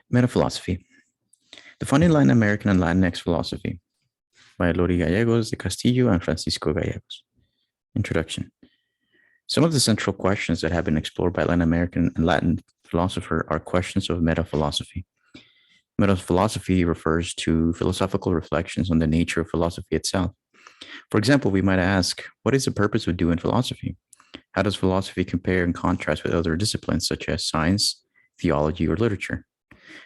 Metaphilosophy, Defining Latin American and Latinx Philosophy by Gallegos, de Castillo, and Francisco Gallegos. Introduction. Some of the central questions that have been explored by Latin American and Latin philosophers are questions of metaphilosophy. Metaphilosophy refers to philosophical reflections on the nature of philosophy itself. For example, we might ask, what is the purpose of doing philosophy? How does philosophy compare and contrast with other disciplines such as science, theology, or literature?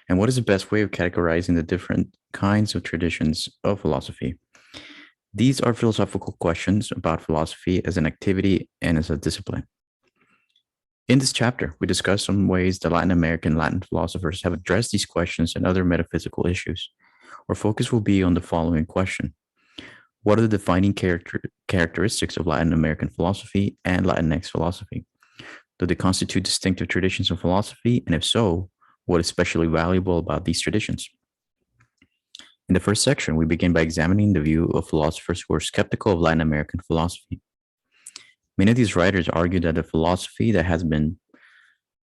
And what is the best way of categorizing the different kinds of traditions of philosophy? These are philosophical questions about philosophy as an activity and as a discipline. In this chapter, we discuss some ways the Latin American Latin philosophers have addressed these questions and other metaphysical issues. Our focus will be on the following question. What are the defining characteristics of Latin American philosophy and Latinx philosophy? Do they constitute distinctive traditions of philosophy? And if so, what is especially valuable about these traditions? In the first section, we begin by examining the view of philosophers who are skeptical of Latin American philosophy. Many of these writers argue that the philosophy that has been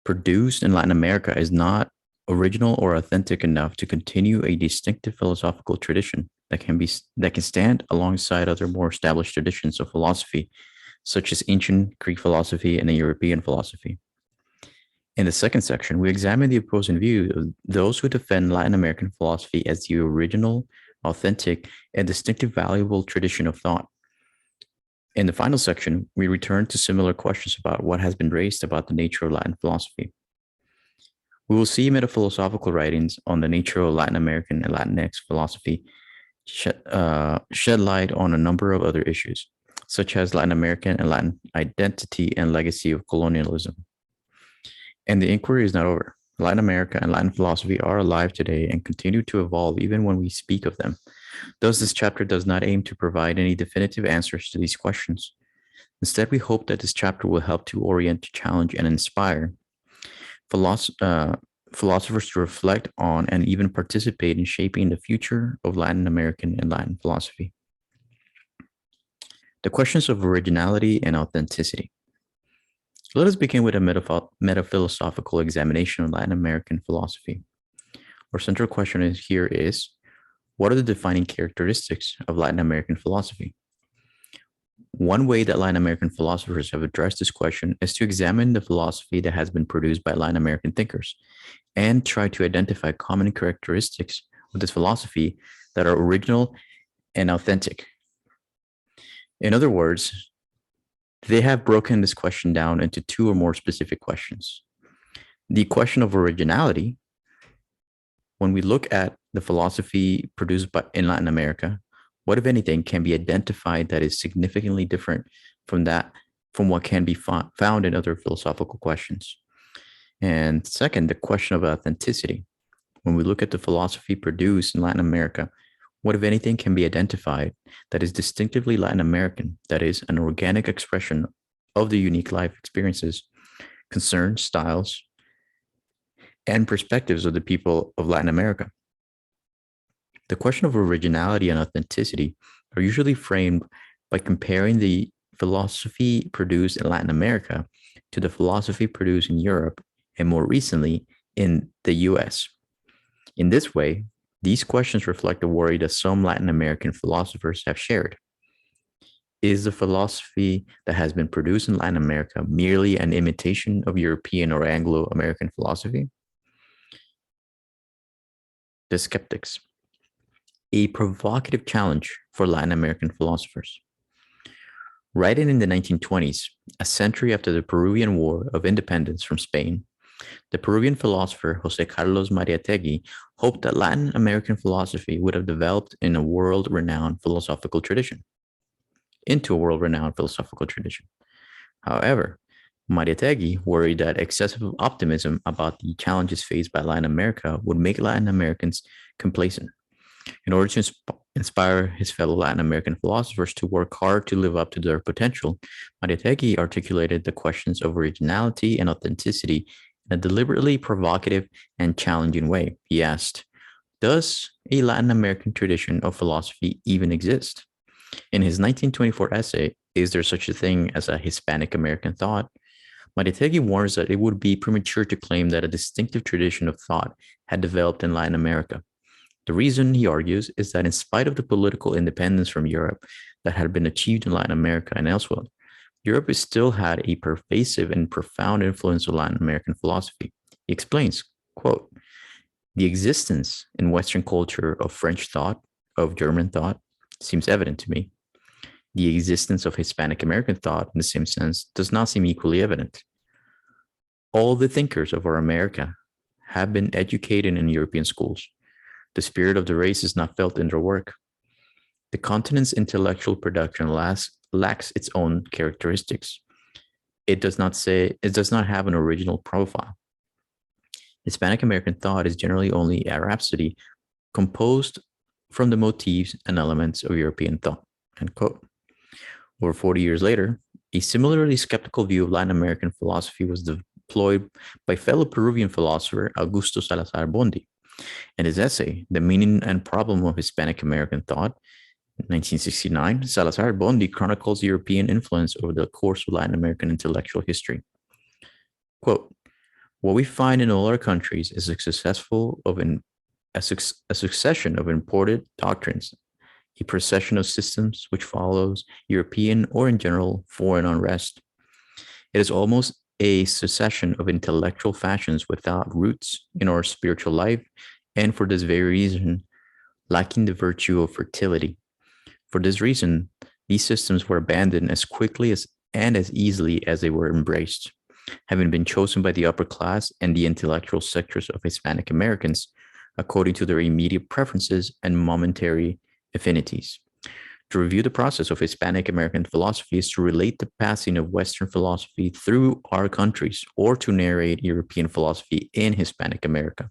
produced in Latin America is not original or authentic enough to continue a distinctive philosophical tradition that can stand alongside other more established traditions of philosophy, such as ancient Greek philosophy and European philosophy. In the second section, we examine the opposing view of those who defend Latin American philosophy as the original, authentic, and distinctive valuable tradition of thought. In the final section, we return to similar questions about what has been raised about the nature of Latin philosophy. We will see metaphilosophical writings on the nature of Latin American and Latinx philosophy shed light on a number of other issues, such as Latin American and Latin identity and legacy of colonialism. And the inquiry is not over. Latin America and Latin philosophy are alive today and continue to evolve even when we speak of them. Thus, this chapter does not aim to provide any definitive answers to these questions. Instead, we hope that this chapter will help to orient, challenge, and inspire philosophers to reflect on and even participate in shaping the future of Latin American and Latin philosophy. The questions of originality and authenticity. Let us begin with a metaphilosophical examination of Latin American philosophy. Our central question is, what are the defining characteristics of Latin American philosophy? One way that Latin American philosophers have addressed this question is to examine the philosophy that has been produced by Latin American thinkers and try to identify common characteristics of this philosophy that are original and authentic. In other words, they have broken this question down into two or more specific questions. The question of originality, when we look at the philosophy produced in Latin America, what, if anything, can be identified that is significantly different from what can be found in other philosophical questions? And second, the question of authenticity. When we look at the philosophy produced in Latin America, what, if anything, can be identified that is distinctively Latin American, that is an organic expression of the unique life experiences, concerns, styles, and perspectives of the people of Latin America? The question of originality and authenticity are usually framed by comparing the philosophy produced in Latin America to the philosophy produced in Europe and more recently in the US. In this way, these questions reflect a worry that some Latin American philosophers have shared. Is the philosophy that has been produced in Latin America merely an imitation of European or Anglo-American philosophy? The skeptics. A provocative challenge for Latin American philosophers. Writing in the 1920s, a century after the Peruvian War of Independence from Spain, the Peruvian philosopher José Carlos Mariátegui hoped that Latin American philosophy would have developed into a world-renowned philosophical tradition. However, Mariátegui worried that excessive optimism about the challenges faced by Latin America would make Latin Americans complacent. In order to inspire his fellow Latin American philosophers to work hard to live up to their potential, Mariátegui articulated the questions of originality and authenticity in a deliberately provocative and challenging way. He asked, does a Latin American tradition of philosophy even exist? In his 1924 essay, Is There Such a Thing as a Hispanic American Thought?, Mariátegui warns that it would be premature to claim that a distinctive tradition of thought had developed in Latin America. The reason, he argues, is that in spite of the political independence from Europe that had been achieved in Latin America and elsewhere, Europe still had a pervasive and profound influence on Latin American philosophy. He explains, quote, the existence in Western culture of French thought, of German thought, seems evident to me. The existence of Hispanic American thought, in the same sense, does not seem equally evident. All the thinkers of our America have been educated in European schools. The spirit of the race is not felt in their work. The continent's intellectual production lacks its own characteristics. It does not have an original profile. Hispanic American thought is generally only a rhapsody composed from the motifs and elements of European thought. End quote. Over 40 years later, a similarly skeptical view of Latin American philosophy was deployed by fellow Peruvian philosopher Augusto Salazar Bondi. In his essay, The Meaning and Problem of Hispanic American Thought, in 1969, Salazar Bondi chronicles European influence over the course of Latin American intellectual history. Quote, what we find in all our countries is a succession of imported doctrines, a procession of systems which follows European or in general foreign unrest. It is almost a succession of intellectual fashions without roots in our spiritual life, and for this very reason, lacking the virtue of fertility. For this reason, these systems were abandoned as quickly and as easily as they were embraced, having been chosen by the upper class and the intellectual sectors of Hispanic Americans, according to their immediate preferences and momentary affinities. To review the process of Hispanic American philosophy is to relate the passing of Western philosophy through our countries, or to narrate European philosophy in Hispanic America.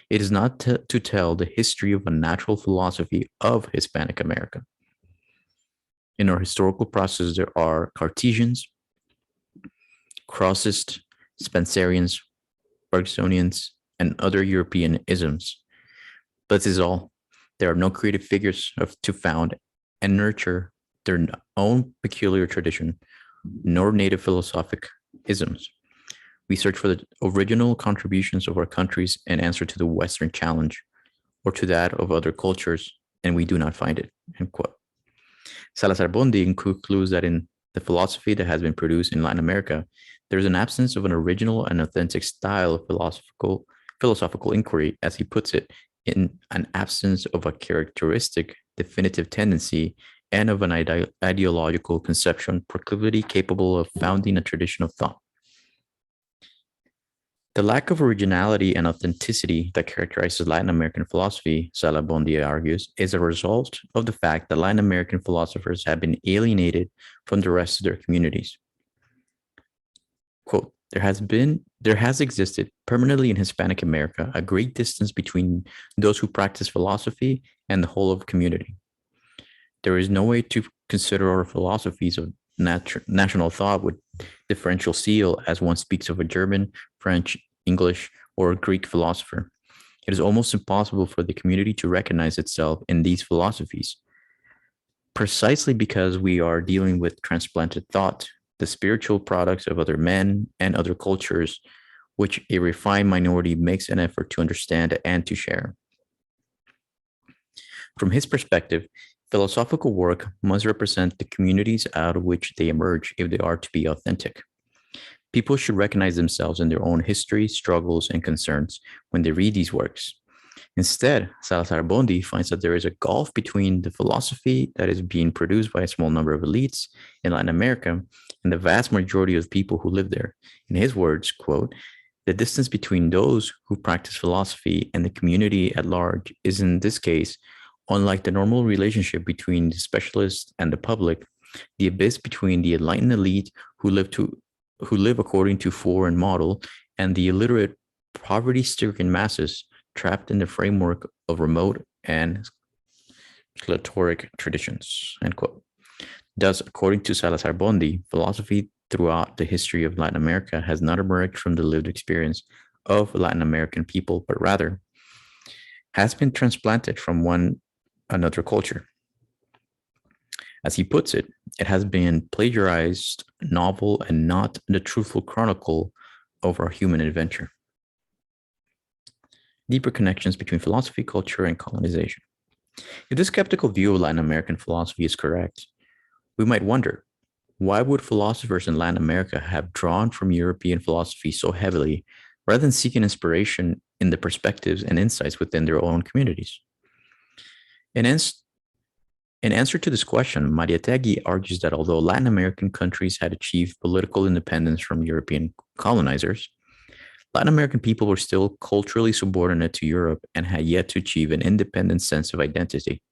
It is not to tell the history of a natural philosophy of Hispanic America. In our historical process, there are Cartesians, Crossists, Spencerians, Bergsonians, and other European isms. But this is all. There are no creative figures to found and nurture their own peculiar tradition, nor native philosophic isms. We search for the original contributions of our countries and answer to the Western challenge, or to that of other cultures, and we do not find it. End quote. Salazar Bondi concludes that in the philosophy that has been produced in Latin America, there is an absence of an original and authentic style of philosophical inquiry, as he puts it, in an absence of a characteristic definitive tendency and of an ideological conception proclivity capable of founding a tradition of thought. The lack of originality and authenticity that characterizes Latin American philosophy, Salazar Bondi argues, is a result of the fact that Latin American philosophers have been alienated from the rest of their communities. Quote, there has existed permanently in Hispanic America a great distance between those who practice philosophy and the whole of the community. There is no way to consider our philosophies of national thought with differential seal as one speaks of a German, French, English, or Greek philosopher. It is almost impossible for the community to recognize itself in these philosophies, precisely because we are dealing with transplanted thought, the spiritual products of other men and other cultures, which a refined minority makes an effort to understand and to share. From his perspective, philosophical work must represent the communities out of which they emerge if they are to be authentic. People should recognize themselves in their own history, struggles, and concerns when they read these works. Instead, Salazar Bondi finds that there is a gulf between the philosophy that is being produced by a small number of elites in Latin America and the vast majority of people who live there. In his words, quote, the distance between those who practice philosophy and the community at large is in this case, unlike the normal relationship between the specialist and the public, the abyss between the enlightened elite who live according to foreign model and the illiterate, poverty-stricken masses trapped in the framework of remote and sclerotic traditions, end quote. Thus, according to Salazar Bondi, philosophy throughout the history of Latin America has not emerged from the lived experience of Latin American people, but rather has been transplanted from one another culture. As he puts it, It has been plagiarized novel and not the truthful chronicle of our human adventure. Deeper connections between philosophy, culture, and colonization. If this skeptical view of Latin American philosophy is correct, we might wonder, why would philosophers in Latin America have drawn from European philosophy so heavily rather than seeking inspiration in the perspectives and insights within their own communities? In, ans- in answer to this question, Mariátegui argues that although Latin American countries had achieved political independence from European colonizers, Latin American people were still culturally subordinate to Europe and had yet to achieve an independent sense of identity.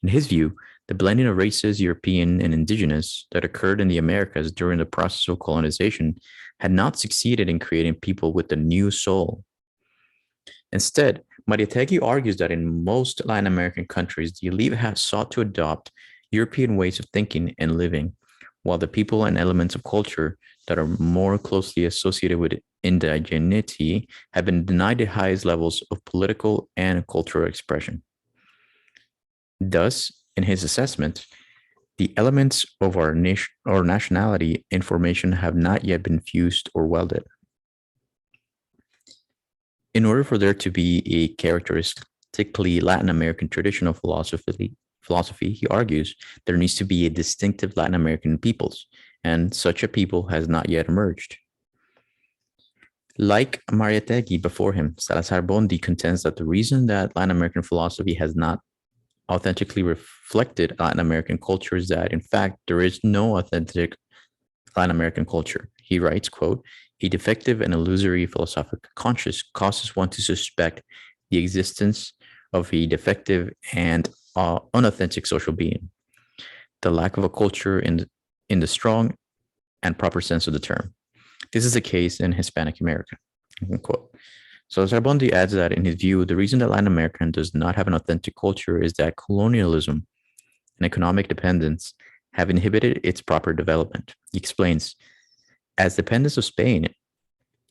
In his view, the blending of races, European and indigenous, that occurred in the Americas during the process of colonization had not succeeded in creating people with a new soul. Instead, Mariátegui argues that in most Latin American countries, the elite have sought to adopt European ways of thinking and living, while the people and elements of culture that are more closely associated with indigeneity have been denied the highest levels of political and cultural expression. Thus, in his assessment, the elements of our nationality in formation have not yet been fused or welded. In order for there to be a characteristically Latin American tradition of philosophy, he argues there needs to be a distinctive Latin American peoples, and such a people has not yet emerged. Like Mariátegui before him, Salazar Bondi contends that the reason that Latin American philosophy has not authentically reflected Latin American culture is that, in fact, there is no authentic Latin American culture. He writes, quote, a defective and illusory philosophic conscience causes one to suspect the existence of a defective and unauthentic social being. The lack of a culture in the strong and proper sense of the term. This is the case in Hispanic America. Quote. So Sarbondi adds that in his view, the reason that Latin America does not have an authentic culture is that colonialism and economic dependence have inhibited its proper development. He explains, as dependents of Spain,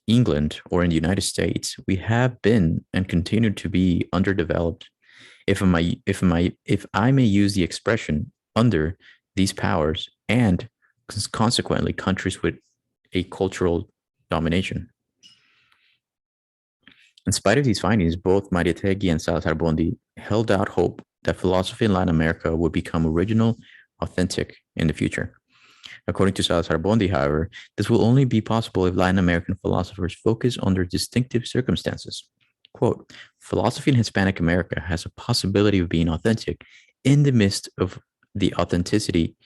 England, or in the United States, we have been and continue to be underdeveloped. If I may use the expression, under these powers and consequently countries with a cultural domination. In spite of these findings, both Mariátegui and Salazar Bondi held out hope that philosophy in Latin America would become original, authentic in the future. According to Salazar Bondi, however, this will only be possible if Latin American philosophers focus on their distinctive circumstances. Quote, philosophy in Hispanic America has a possibility of being authentic in the midst of the unauthenticity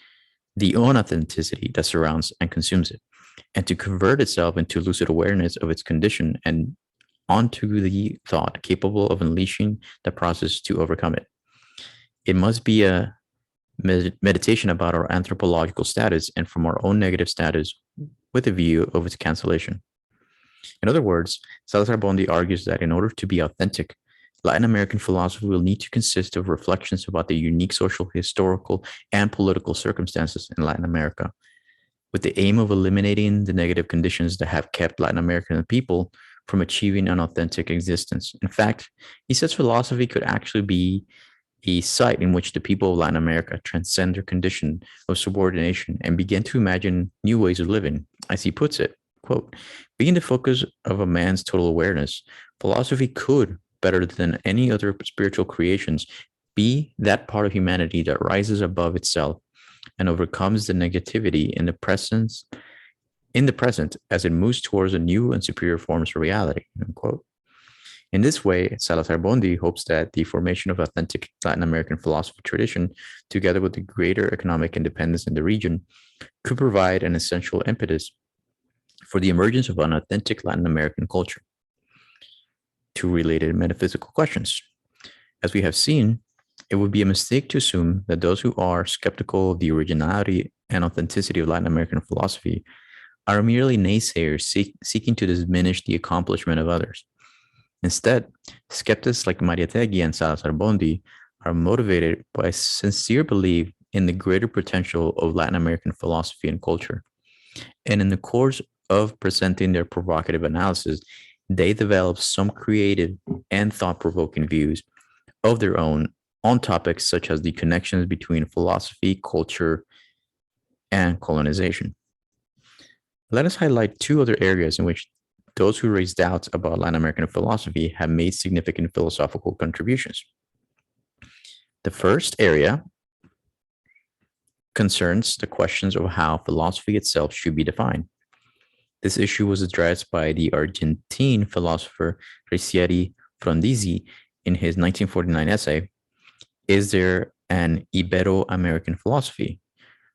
that surrounds and consumes it, and to convert itself into lucid awareness of its condition and onto the thought capable of unleashing the process to overcome it. It must be a meditation about our anthropological status and from our own negative status with a view of its cancellation. In other words, Salazar Bondi argues that in order to be authentic, Latin American philosophy will need to consist of reflections about the unique social, historical, and political circumstances in Latin America, with the aim of eliminating the negative conditions that have kept Latin American people from achieving an authentic existence. In fact, he says philosophy could actually be a site in which the people of Latin America transcend their condition of subordination and begin to imagine new ways of living. As he puts it, quote, being the focus of a man's total awareness, philosophy could, better than any other spiritual creations, be that part of humanity that rises above itself and overcomes the negativity in the present as it moves towards a new and superior forms of reality, unquote. In this way, Salazar Bondi hopes that the formation of authentic Latin American philosophy tradition, together with the greater economic independence in the region, could provide an essential impetus for the emergence of an authentic Latin American culture. Two related metaphysical questions. As we have seen, it would be a mistake to assume that those who are skeptical of the originality and authenticity of Latin American philosophy are merely naysayers seeking to diminish the accomplishment of others. Instead, skeptics like Mariátegui and Salazar Bondi are motivated by a sincere belief in the greater potential of Latin American philosophy and culture. And in the course of presenting their provocative analysis, they develop some creative and thought-provoking views of their own on topics such as the connections between philosophy, culture, and colonization. Let us highlight two other areas in which those who raise doubts about Latin American philosophy have made significant philosophical contributions. The first area concerns the questions of how philosophy itself should be defined. This issue was addressed by the Argentine philosopher Riccieri Frondizi in his 1949 essay, Is There an Ibero-American Philosophy?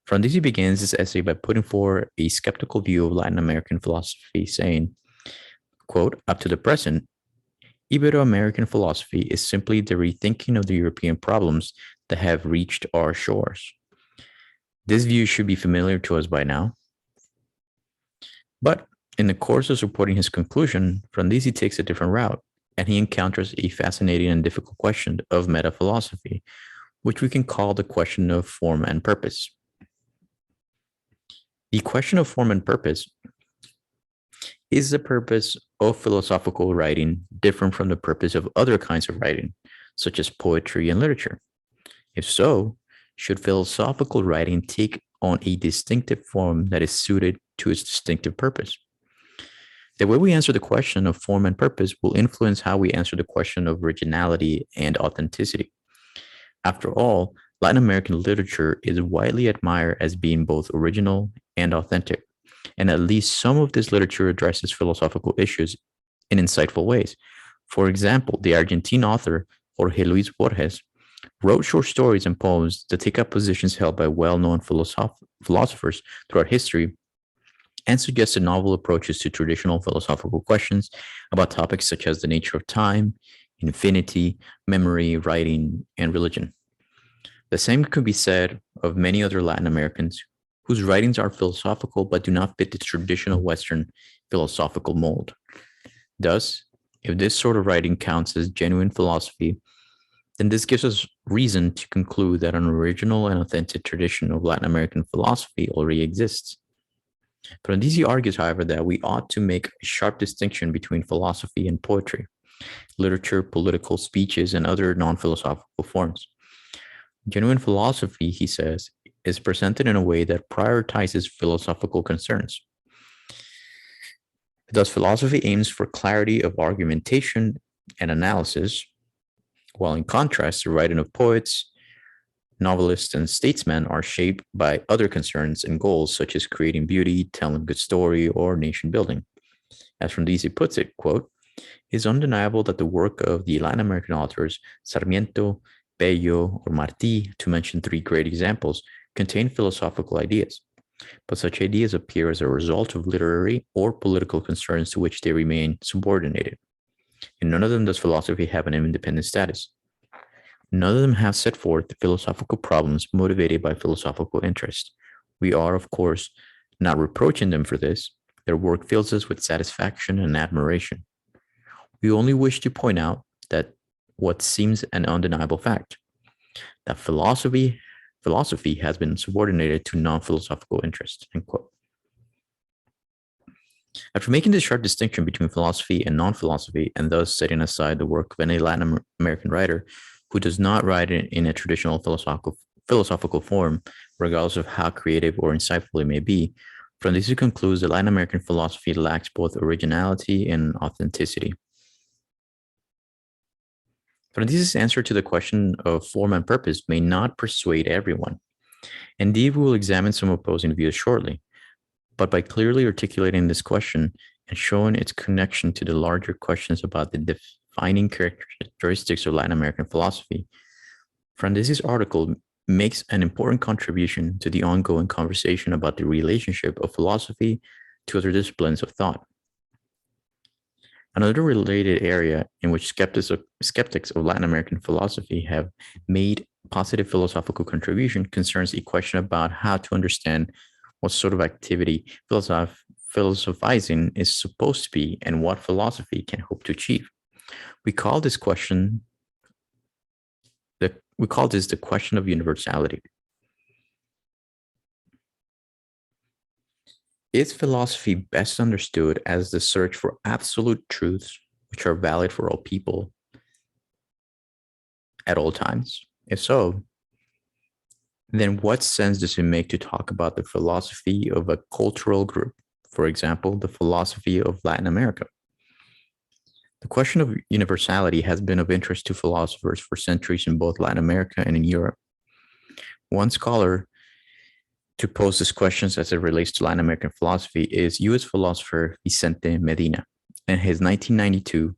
Frondizi begins his essay by putting forward a skeptical view of Latin American philosophy, saying, quote, up to the present, Ibero-American philosophy is simply the rethinking of the European problems that have reached our shores. This view should be familiar to us by now. But in the course of supporting his conclusion, Frondizi takes a different route, and he encounters a fascinating and difficult question of metaphilosophy, which we can call the question of form and purpose. The question of form and purpose is the purpose of philosophical writing different from the purpose of other kinds of writing, such as poetry and literature? If so, should philosophical writing take on a distinctive form that is suited to its distinctive purpose? The way we answer the question of form and purpose will influence how we answer the question of originality and authenticity. After all, Latin American literature is widely admired as being both original and authentic, and at least some of this literature addresses philosophical issues in insightful ways. For example, the Argentine author Jorge Luis Borges wrote short stories and poems that take up positions held by well-known philosophers throughout history and suggested novel approaches to traditional philosophical questions about topics such as the nature of time, infinity, memory, writing, and religion. The same could be said of many other Latin Americans whose writings are philosophical but do not fit the traditional Western philosophical mold. Thus, if this sort of writing counts as genuine philosophy, then this gives us reason to conclude that an original and authentic tradition of Latin American philosophy already exists. Brandisi argues, however, that we ought to make a sharp distinction between philosophy and poetry, literature, political speeches, and other non-philosophical forms. Genuine philosophy, he says, is presented in a way that prioritizes philosophical concerns. Thus, philosophy aims for clarity of argumentation and analysis, while in contrast, the writing of poets, novelists, and statesmen are shaped by other concerns and goals, such as creating beauty, telling a good story, or nation building. As Frondizi puts it, quote, it is undeniable that the work of the Latin American authors, Sarmiento, Bello, or Martí, to mention three great examples, contain philosophical ideas. But such ideas appear as a result of literary or political concerns to which they remain subordinated. In none of them does philosophy have an independent status. None of them have set forth philosophical problems motivated by philosophical interest. We are, of course, not reproaching them for this. Their work fills us with satisfaction and admiration. We only wish to point out that what seems an undeniable fact, that philosophy has been subordinated to non-philosophical interest, end quote. After making this sharp distinction between philosophy and non-philosophy, and thus setting aside the work of any Latin American writer who does not write in a traditional philosophical form, regardless of how creative or insightful it may be, Frondizi concludes that Latin American philosophy lacks both originality and authenticity. Frondizi's answer to the question of form and purpose may not persuade everyone. Indeed, we will examine some opposing views shortly. But by clearly articulating this question and showing its connection to the larger questions about the defining characteristics of Latin American philosophy, Frondizi's article makes an important contribution to the ongoing conversation about the relationship of philosophy to other disciplines of thought. Another related area in which skeptics of Latin American philosophy have made positive philosophical contribution concerns a question about how to understand what sort of activity philosophizing is supposed to be and what philosophy can hope to achieve. We call this the question of universality. Is philosophy best understood as the search for absolute truths which are valid for all people at all times? If so, then what sense does it make to talk about the philosophy of a cultural group? For example, the philosophy of Latin America. The question of universality has been of interest to philosophers for centuries in both Latin America and in Europe. One scholar to pose these questions as it relates to Latin American philosophy is US philosopher Vicente Medina. In his 1992,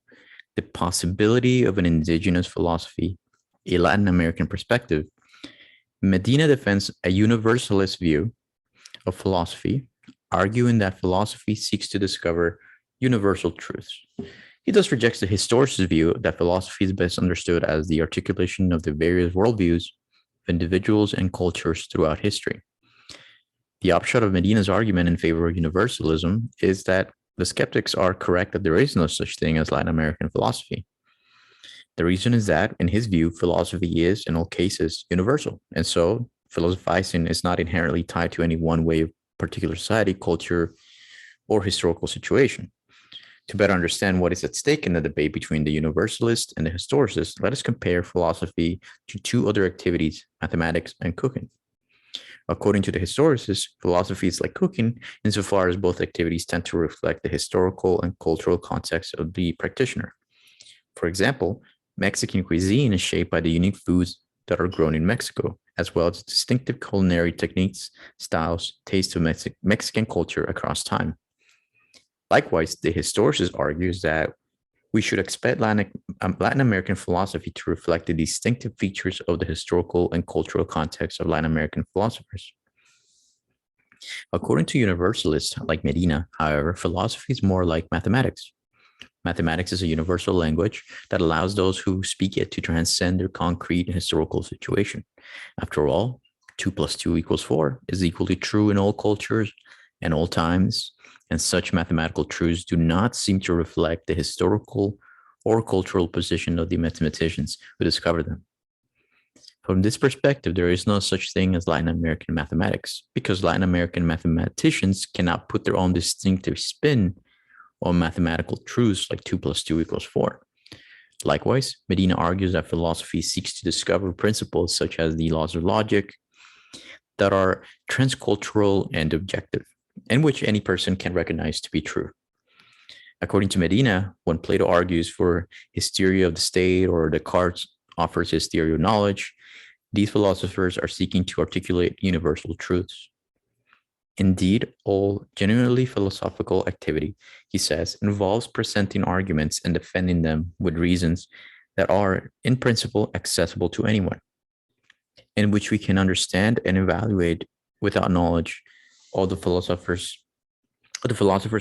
The Possibility of an Indigenous Philosophy, a Latin American Perspective, Medina defends a universalist view of philosophy, arguing that philosophy seeks to discover universal truths. He thus rejects the historicist view that philosophy is best understood as the articulation of the various worldviews of individuals and cultures throughout history. The upshot of Medina's argument in favor of universalism is that the skeptics are correct that there is no such thing as Latin American philosophy. The reason is that, in his view, philosophy is, in all cases, universal, and so philosophizing is not inherently tied to any one way of particular society, culture, or historical situation. To better understand what is at stake in the debate between the universalist and the historicist, let us compare philosophy to two other activities, mathematics and cooking. According to the historicist, philosophy is like cooking insofar as both activities tend to reflect the historical and cultural context of the practitioner. For example, Mexican cuisine is shaped by the unique foods that are grown in Mexico, as well as distinctive culinary techniques, styles, tastes of Mexican culture across time. Likewise, the historicist argues that we should expect Latin American philosophy to reflect the distinctive features of the historical and cultural context of Latin American philosophers. According to universalists like Medina, however, philosophy is more like mathematics. Mathematics is a universal language that allows those who speak it to transcend their concrete and historical situation. After all, 2 plus 2 equals 4 is equally true in all cultures and all times, and such mathematical truths do not seem to reflect the historical or cultural position of the mathematicians who discovered them. From this perspective, there is no such thing as Latin American mathematics, because Latin American mathematicians cannot put their own distinctive spin on mathematical truths like 2 plus 2 equals 4. Likewise, Medina argues that philosophy seeks to discover principles such as the laws of logic that are transcultural and objective, and which any person can recognize to be true. According to Medina, when Plato argues for his theory of the state or Descartes offers his theory of knowledge, these philosophers are seeking to articulate universal truths. Indeed, all genuinely philosophical activity, he says, involves presenting arguments and defending them with reasons that are, in principle, accessible to anyone, in which we can understand and evaluate without knowledge of the philosopher's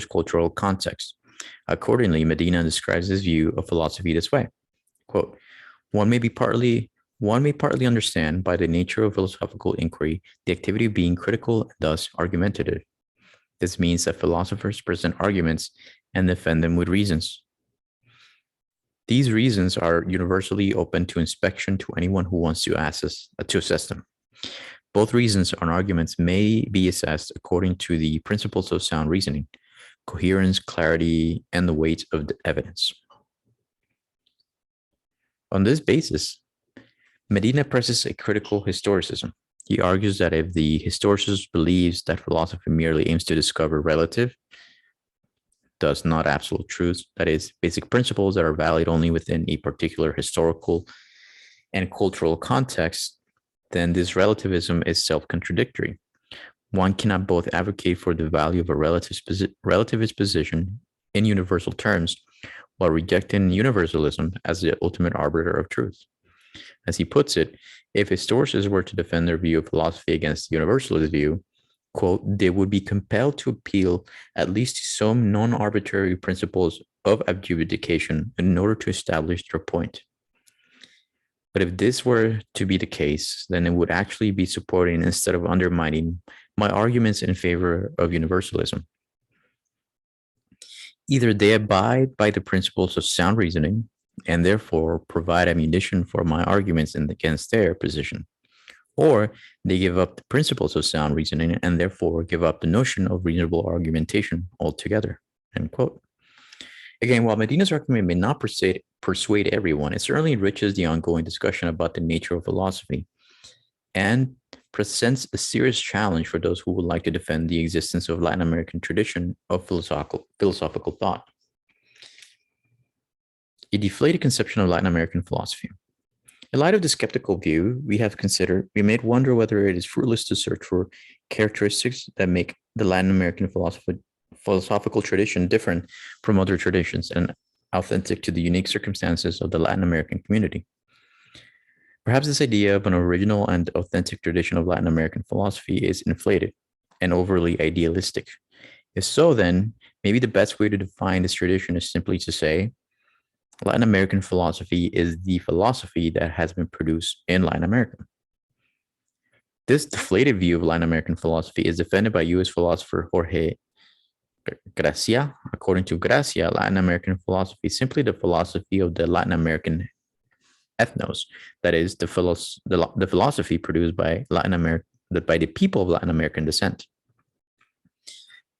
cultural context. Accordingly, Medina describes his view of philosophy this way, quote, one may partly understand by the nature of philosophical inquiry the activity of being critical and thus argumentative. This means that philosophers present arguments and defend them with reasons. These reasons are universally open to inspection to anyone who wants to assess them. Both reasons and arguments may be assessed according to the principles of sound reasoning, coherence, clarity, and the weight of the evidence. On this basis, Medina presses a critical historicism. He argues that if the historicist believes that philosophy merely aims to discover relative, thus not absolute truths, that is, basic principles that are valid only within a particular historical and cultural context, then this relativism is self-contradictory. One cannot both advocate for the value of a relativist position in universal terms while rejecting universalism as the ultimate arbiter of truth. As he puts it, if historicists were to defend their view of philosophy against the universalist view, quote, they would be compelled to appeal at least to some non-arbitrary principles of adjudication in order to establish their point. But if this were to be the case, then it would actually be supporting instead of undermining my arguments in favor of universalism. Either they abide by the principles of sound reasoning and therefore provide ammunition for my arguments against their position, or they give up the principles of sound reasoning and therefore give up the notion of reasonable argumentation altogether, end quote. Again, while Medina's argument may not persuade everyone, it certainly enriches the ongoing discussion about the nature of philosophy and presents a serious challenge for those who would like to defend the existence of Latin American tradition of philosophical thought. A deflated conception of Latin American philosophy. In light of the skeptical view we may wonder whether it is fruitless to search for characteristics that make the Latin American philosophical tradition different from other traditions and authentic to the unique circumstances of the Latin American community. Perhaps this idea of an original and authentic tradition of Latin American philosophy is inflated and overly idealistic. If so, then maybe the best way to define this tradition is simply to say, Latin American philosophy is the philosophy that has been produced in Latin America. This deflated view of Latin American philosophy is defended by US philosopher Jorge Gracia. According to Gracia, Latin American philosophy is simply the philosophy of the Latin American ethnos, that is, the philosophy produced by by the people of Latin American descent.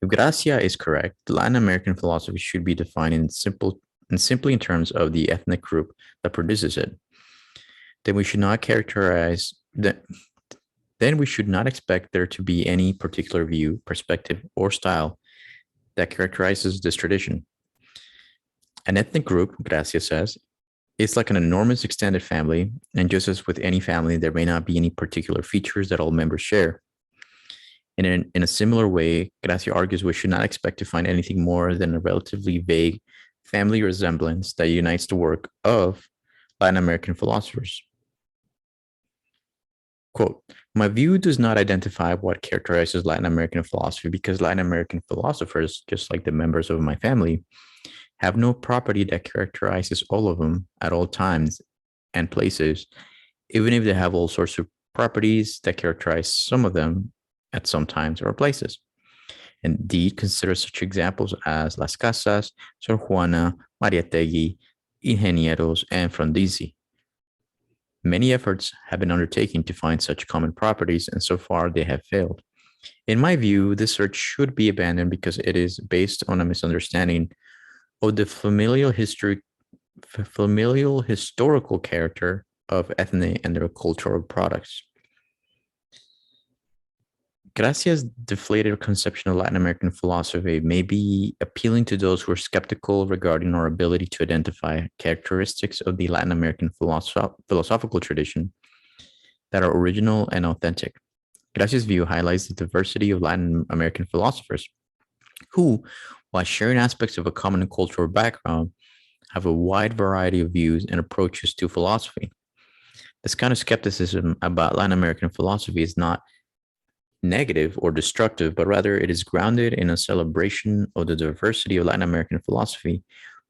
If Gracia is correct, the Latin American philosophy should be defined simply in terms of the ethnic group that produces it. Then we should not expect there to be any particular view, perspective, or style that characterizes this tradition. An ethnic group, Gracia says, is like an enormous extended family, and just as with any family, there may not be any particular features that all members share. And in a similar way, Gracia argues we should not expect to find anything more than a relatively vague family resemblance that unites the work of Latin American philosophers. Quote, my view does not identify what characterizes Latin American philosophy because Latin American philosophers, just like the members of my family, have no property that characterizes all of them at all times and places, even if they have all sorts of properties that characterize some of them at some times or places. Indeed, consider such examples as Las Casas, Sor Juana, Mariátegui, Ingenieros, and Frondizi. Many efforts have been undertaken to find such common properties, and so far they have failed. In my view, this search should be abandoned because it is based on a misunderstanding of the familial historical character of ethne and their cultural products. Gracia's deflated conception of Latin American philosophy may be appealing to those who are skeptical regarding our ability to identify characteristics of the Latin American philosophical tradition that are original and authentic. Gracia's view highlights the diversity of Latin American philosophers who, while sharing aspects of a common cultural background, have a wide variety of views and approaches to philosophy. This kind of skepticism about Latin American philosophy is not negative or destructive, but rather it is grounded in a celebration of the diversity of Latin American philosophy,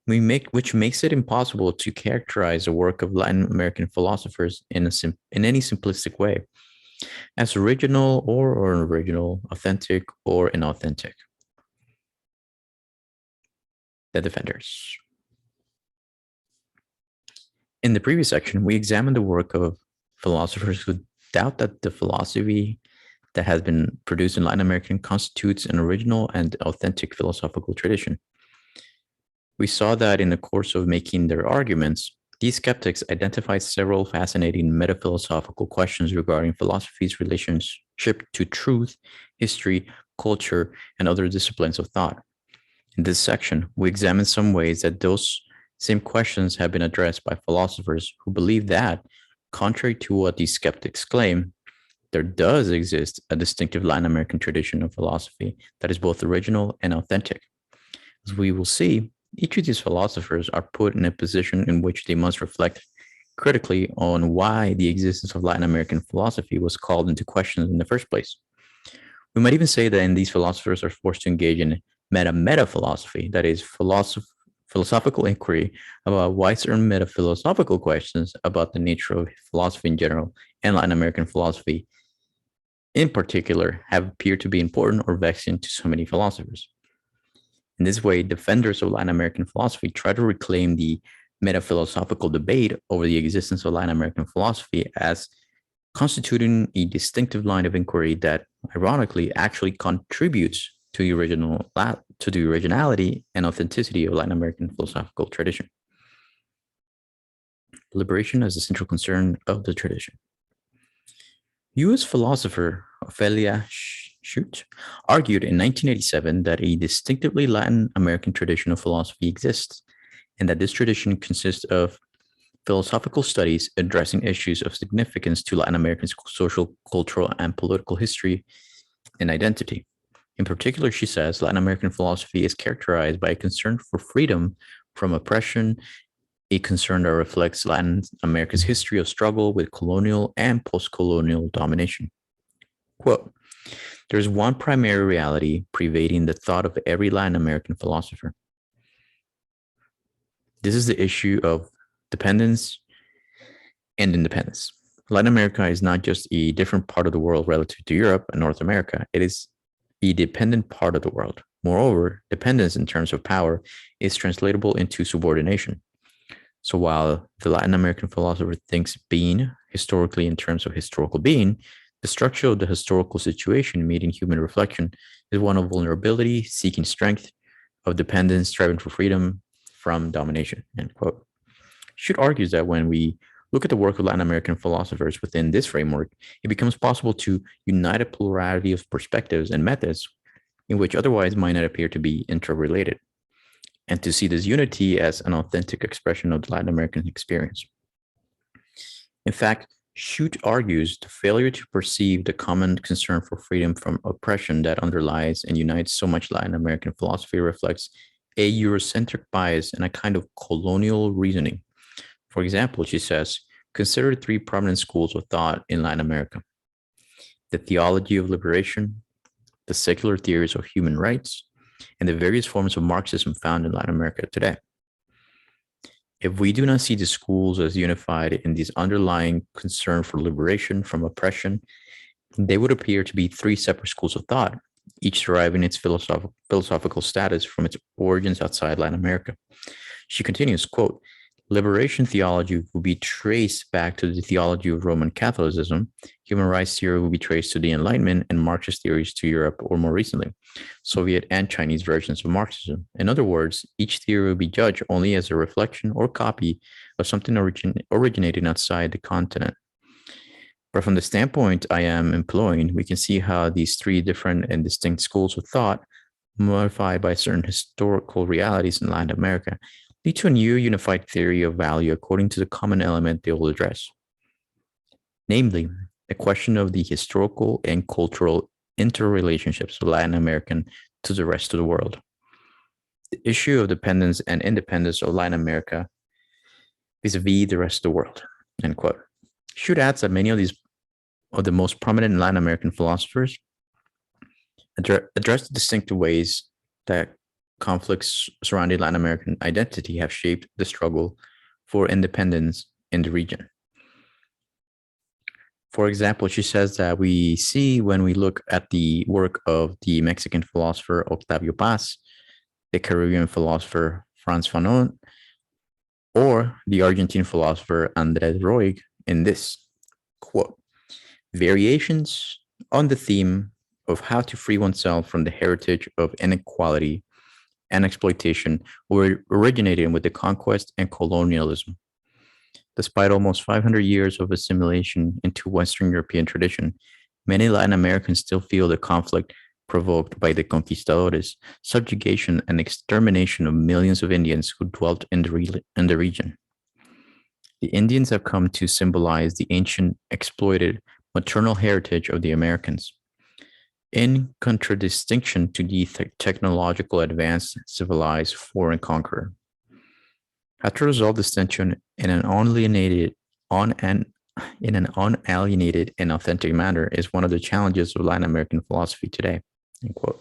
which makes it impossible to characterize the work of Latin American philosophers in any simplistic way, as original or unoriginal, authentic or inauthentic. The defenders. In the previous section, we examined the work of philosophers who doubt that the philosophy that has been produced in Latin America constitutes an original and authentic philosophical tradition. We saw that in the course of making their arguments, these skeptics identified several fascinating metaphilosophical questions regarding philosophy's relationship to truth, history, culture, and other disciplines of thought. In this section, we examine some ways that those same questions have been addressed by philosophers who believe that, contrary to what these skeptics claim, there does exist a distinctive Latin American tradition of philosophy that is both original and authentic. As we will see, each of these philosophers are put in a position in which they must reflect critically on why the existence of Latin American philosophy was called into question in the first place. We might even say that these philosophers are forced to engage in metaphilosophy, that is, philosophical inquiry about why certain metaphilosophical questions about the nature of philosophy in general and Latin American philosophy in particular have appeared to be important or vexing to so many philosophers. In this way, defenders of Latin American philosophy try to reclaim the metaphilosophical debate over the existence of Latin American philosophy as constituting a distinctive line of inquiry that, ironically, actually contributes to the originality and authenticity of Latin American philosophical tradition. Liberation as the central concern of the tradition. US philosopher Ophelia Schutt argued in 1987 that a distinctively Latin American tradition of philosophy exists, and that this tradition consists of philosophical studies addressing issues of significance to Latin American social, cultural, and political history and identity. In particular, she says Latin American philosophy is characterized by a concern for freedom from oppression, a concern that reflects Latin America's history of struggle with colonial and post colonial domination. Quote, there's one primary reality pervading the thought of every Latin American philosopher. This is the issue of dependence and independence. Latin America is not just a different part of the world relative to Europe and North America, it is a dependent part of the world. Moreover, dependence in terms of power is translatable into subordination. So while the Latin American philosopher thinks being historically in terms of historical being, the structure of the historical situation meeting human reflection is one of vulnerability, seeking strength, of dependence, striving for freedom from domination, end quote. Schutt argues that when we look at the work of Latin American philosophers within this framework, it becomes possible to unite a plurality of perspectives and methods in which otherwise might not appear to be interrelated, and to see this unity as an authentic expression of the Latin American experience. In fact, Schutt argues the failure to perceive the common concern for freedom from oppression that underlies and unites so much Latin American philosophy reflects a Eurocentric bias and a kind of colonial reasoning. For example, she says, consider three prominent schools of thought in Latin America: the theology of liberation, the secular theories of human rights, and the various forms of Marxism found in Latin America today. If we do not see the schools as unified in this underlying concern for liberation from oppression, they would appear to be three separate schools of thought, each deriving its philosophical status from its origins outside Latin America. She continues, quote, liberation theology will be traced back to the theology of Roman Catholicism. Human rights theory will be traced to the Enlightenment, and Marxist theories to Europe, or more recently, Soviet and Chinese versions of Marxism. In other words, each theory will be judged only as a reflection or copy of something originating outside the continent. But from the standpoint I am employing, we can see how these three different and distinct schools of thought, modified by certain historical realities in Latin America, lead to a new unified theory of value according to the common element they will address, namely, the question of the historical and cultural interrelationships of Latin American to the rest of the world. The issue of dependence and independence of Latin America vis-a-vis the rest of the world, end quote. Schutt adds that many of the most prominent Latin American philosophers address the distinctive ways that conflicts surrounding Latin American identity have shaped the struggle for independence in the region. For example, she says that we see when we look at the work of the Mexican philosopher Octavio Paz, the Caribbean philosopher Franz Fanon, or the Argentine philosopher Andrés Roig in this, quote, variations on the theme of how to free oneself from the heritage of inequality and exploitation were originating with the conquest and colonialism. Despite almost 500 years of assimilation into Western European tradition, many Latin Americans still feel the conflict provoked by the conquistadores, subjugation and extermination of millions of Indians who dwelt in the region. The Indians have come to symbolize the ancient, exploited, maternal heritage of the Americans, in contradistinction to the technological advanced, civilized foreign conqueror. How to resolve this tension in an unalienated and authentic manner is one of the challenges of Latin American philosophy today. End quote.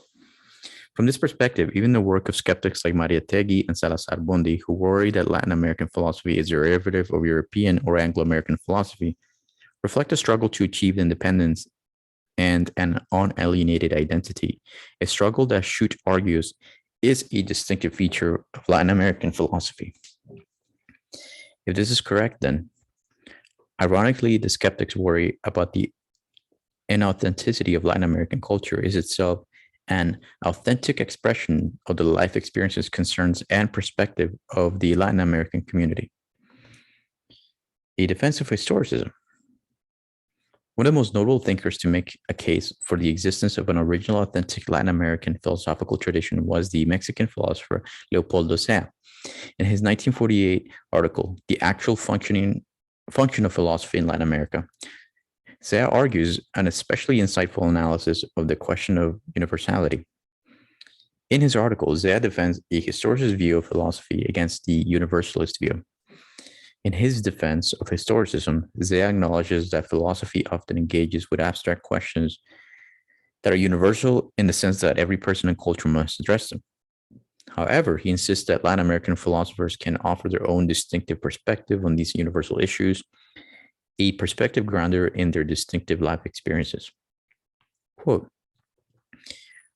From this perspective, even the work of skeptics like Mariátegui and Salazar Bondi, who worry that Latin American philosophy is a derivative of European or Anglo-American philosophy, reflect a struggle to achieve independence and an unalienated identity, a struggle that Schutt argues is a distinctive feature of Latin American philosophy. If this is correct, then, ironically, the skeptics worry about the inauthenticity of Latin American culture is itself an authentic expression of the life experiences, concerns, and perspective of the Latin American community. A defense of historicism. One of the most notable thinkers to make a case for the existence of an original, authentic Latin American philosophical tradition was the Mexican philosopher Leopoldo Sea. In his 1948 article, The Actual Function of Philosophy in Latin America, Sea argues an especially insightful analysis of the question of universality. In his article, Sea defends a historicist view of philosophy against the universalist view. In his defense of historicism, Sea acknowledges that philosophy often engages with abstract questions that are universal in the sense that every person and culture must address them. However, he insists that Latin American philosophers can offer their own distinctive perspective on these universal issues, a perspective grounded in their distinctive life experiences. Quote,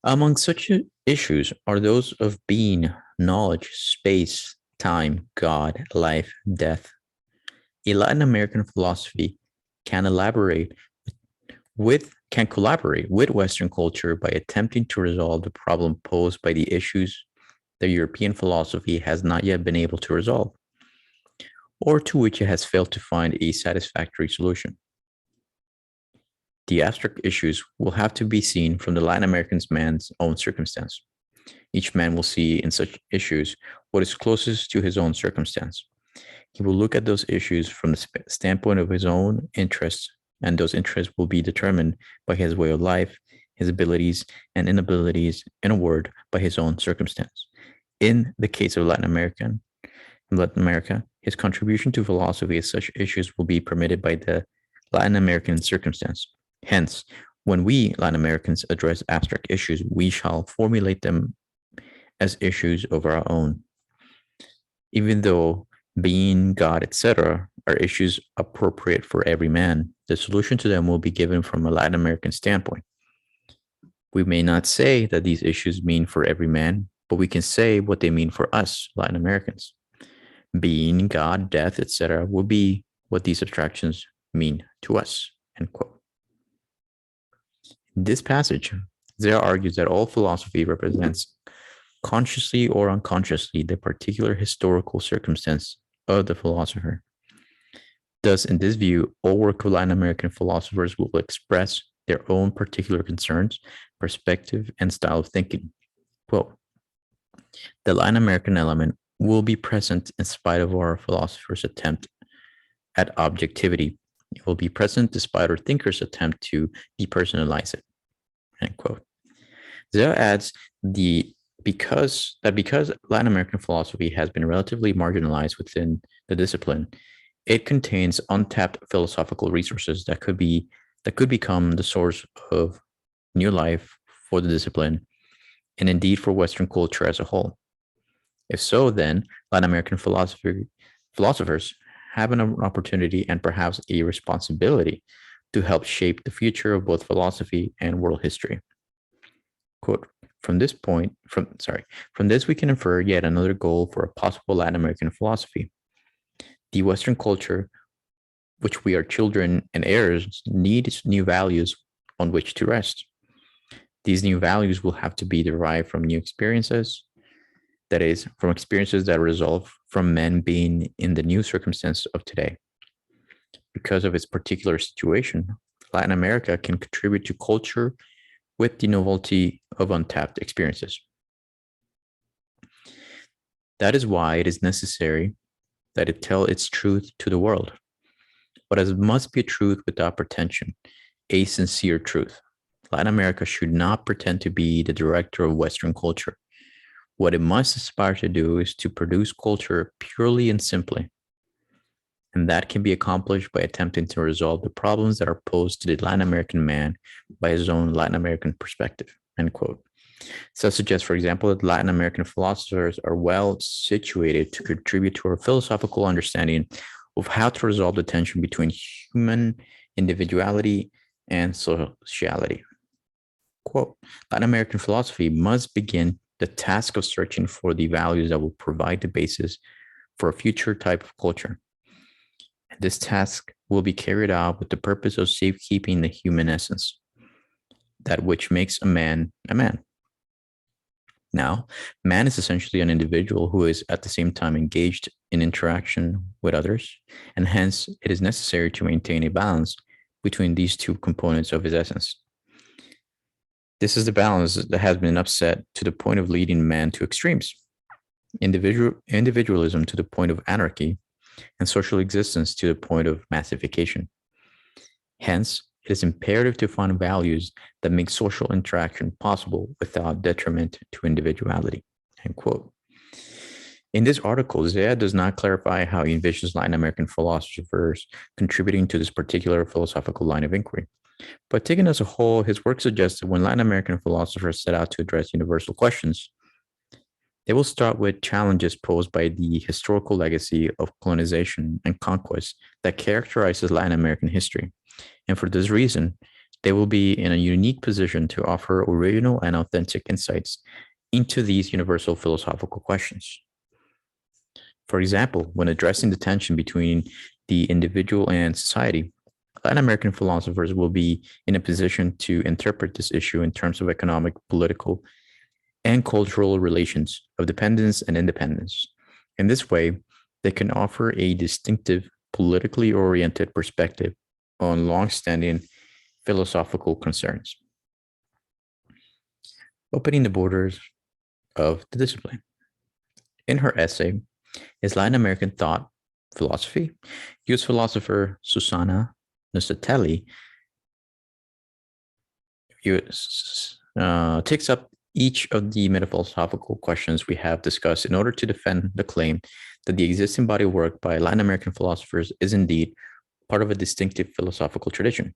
among such issues are those of being, knowledge, space, time, God, life, death. A Latin American philosophy can collaborate with Western culture by attempting to resolve the problem posed by the issues that European philosophy has not yet been able to resolve, or to which it has failed to find a satisfactory solution. The abstract issues will have to be seen from the Latin American man's own circumstance. Each man will see in such issues what is closest to his own circumstance. He will look at those issues from the standpoint of his own interests, and those interests will be determined by his way of life, his abilities and inabilities, in a word, by his own circumstance. In the case of Latin America, his contribution to philosophy of such issues will be permitted by the Latin American circumstance. Hence, when we Latin Americans address abstract issues, we shall formulate them as issues of our own. Even though being, God, etc., are issues appropriate for every man, the solution to them will be given from a Latin American standpoint. We may not say that these issues mean for every man, but we can say what they mean for us, Latin Americans. Being, God, death, etc., will be what these abstractions mean to us. End quote. In this passage, Sea argues that all philosophy represents, consciously or unconsciously, the particular historical circumstance of the philosopher. Thus, in this view, all work of Latin American philosophers will express their own particular concerns, perspective, and style of thinking. Quote, the Latin American element will be present in spite of our philosophers' attempt at objectivity. It will be present despite our thinkers' attempt to depersonalize it. End quote. Sea adds because Latin American philosophy has been relatively marginalized within the discipline, it contains untapped philosophical resources that could become the source of new life for the discipline, and indeed for Western culture as a whole. If so, then Latin American philosophers have an opportunity and perhaps a responsibility to help shape the future of both philosophy and world history. Quote, from this we can infer yet another goal for a possible Latin American philosophy. The Western culture, which we are children and heirs, needs new values on which to rest. These new values will have to be derived from new experiences, that is, from experiences that result from men being in the new circumstance of today. Because of its particular situation, Latin America can contribute to culture with the novelty of untapped experiences. That is why it is necessary that it tell its truth to the world, but it must be a truth without pretension, a sincere truth. Latin America should not pretend to be the director of Western culture. What it must aspire to do is to produce culture purely and simply. And that can be accomplished by attempting to resolve the problems that are posed to the Latin American man by his own Latin American perspective, end quote. So suggests, for example, that Latin American philosophers are well situated to contribute to our philosophical understanding of how to resolve the tension between human individuality and sociality. Quote, Latin American philosophy must begin the task of searching for the values that will provide the basis for a future type of culture. And this task will be carried out with the purpose of safekeeping the human essence, that which makes a man a man. Now, man is essentially an individual who is at the same time engaged in interaction with others, and hence it is necessary to maintain a balance between these two components of his essence. This is the balance that has been upset to the point of leading man to extremes, individualism to the point of anarchy, and social existence to the point of massification. Hence, it is imperative to find values that make social interaction possible without detriment to individuality. End quote. In this article, Zia does not clarify how he envisions Latin American philosophers contributing to this particular philosophical line of inquiry. But taken as a whole, his work suggests that when Latin American philosophers set out to address universal questions, they will start with challenges posed by the historical legacy of colonization and conquest that characterizes Latin American history. And for this reason, they will be in a unique position to offer original and authentic insights into these universal philosophical questions. For example, when addressing the tension between the individual and society, Latin American philosophers will be in a position to interpret this issue in terms of economic, political, and cultural relations of dependence and independence. In this way, they can offer a distinctive, politically oriented perspective on long-standing philosophical concerns, opening the borders of the discipline. In her essay, Is Latin American Thought Philosophy? U.S. philosopher Susanna Nusatelli takes up each of the metaphilosophical questions we have discussed in order to defend the claim that the existing body of work by Latin American philosophers is indeed part of a distinctive philosophical tradition.